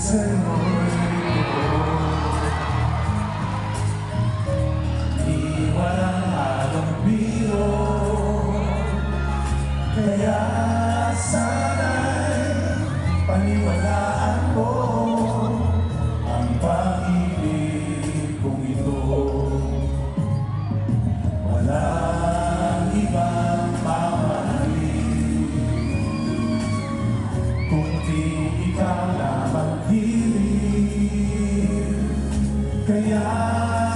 sa'yo'y totoo. Di walang alam biro, kaya sana'y paniwalaan mo ang pag-ibig kong ito. Walang ibang mamahalin, kundi ikaw lamang hiling. Kaya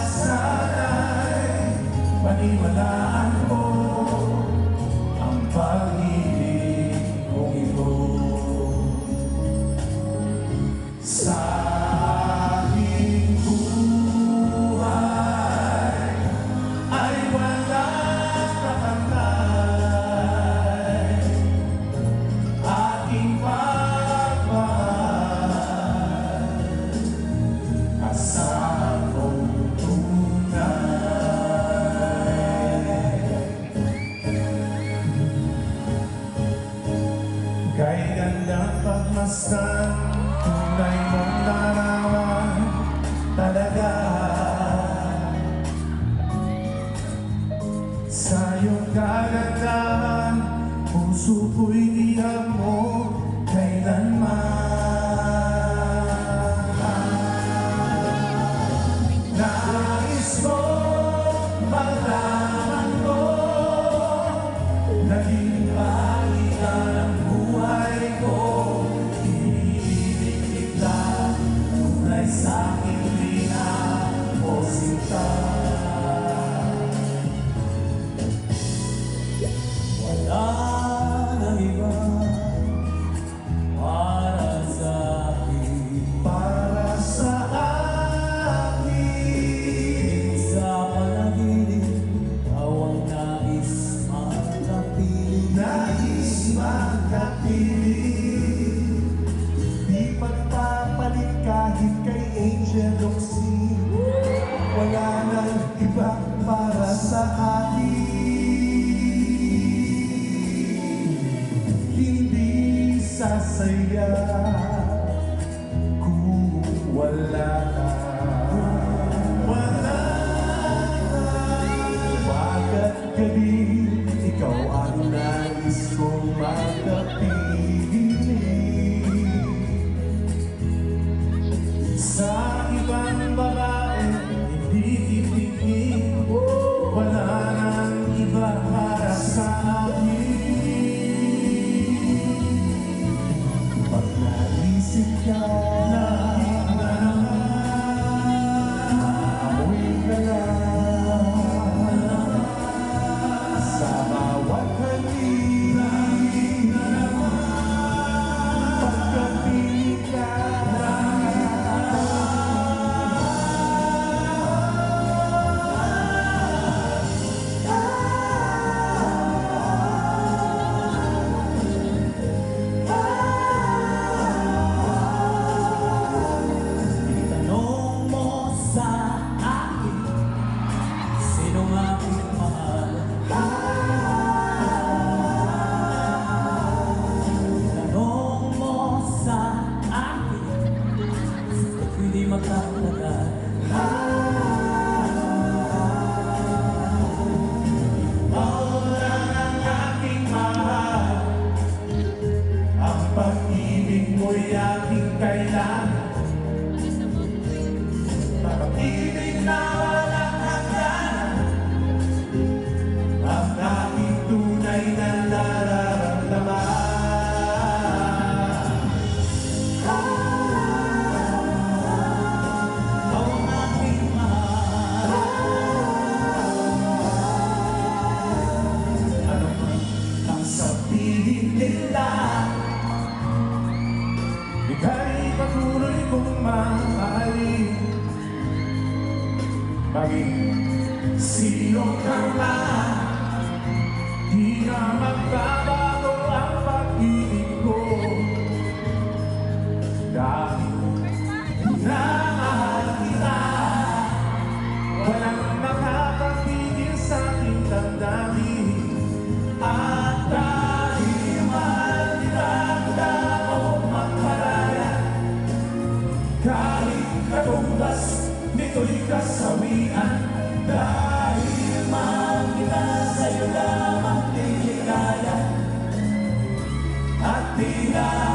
sana'y paniwalaan mo ang pag-ibig kong ito. Sa aking buhay ay walang nakatay, aking pagmamahal, asahan kong tunay. Kay gandang pagmasdan, tunay mong larawan talaga. Sa iyong kagandahan, puso ko'y iyak mo kailanman. Nais mo malaman mo, naging bahagi ka ng buhay ko. Tunay sa'king lina o sinta, wala nang iba para sa'kin. Para sa akin, sa panaginip, ikaw ang nais magkapiling. Nais magkapiling, di pagpapalit kahit kay Angel Oxy. Wala nang iba para sa akin. Hindi sasaya kung wala ka. Wala ka. Umagat gabi, ikaw ang nais kong magkapiling. Sa ibang babae, hindi titigil. Wala nang iba para sa akin. Pag naisip ka, lagi na naman, maamoy ka lang. Sa bawat halik, lagi na naman, pagkapiling ka. Hindi magkakalaga. Wala ng aking mahal, ang pag-ibig mo'y aking kailangan. Pag-ibig na walang hangganan, ang aking tunay na nararamdaman. Ika'y patuloy kong mahalin, maging sino ka man. Di na magbabago ang pag-ibig ko, dahil minamahal kita. Walang makakapigil sa aking damdamin. At dahil mahal kita, sa'yo lamang liligaya at tila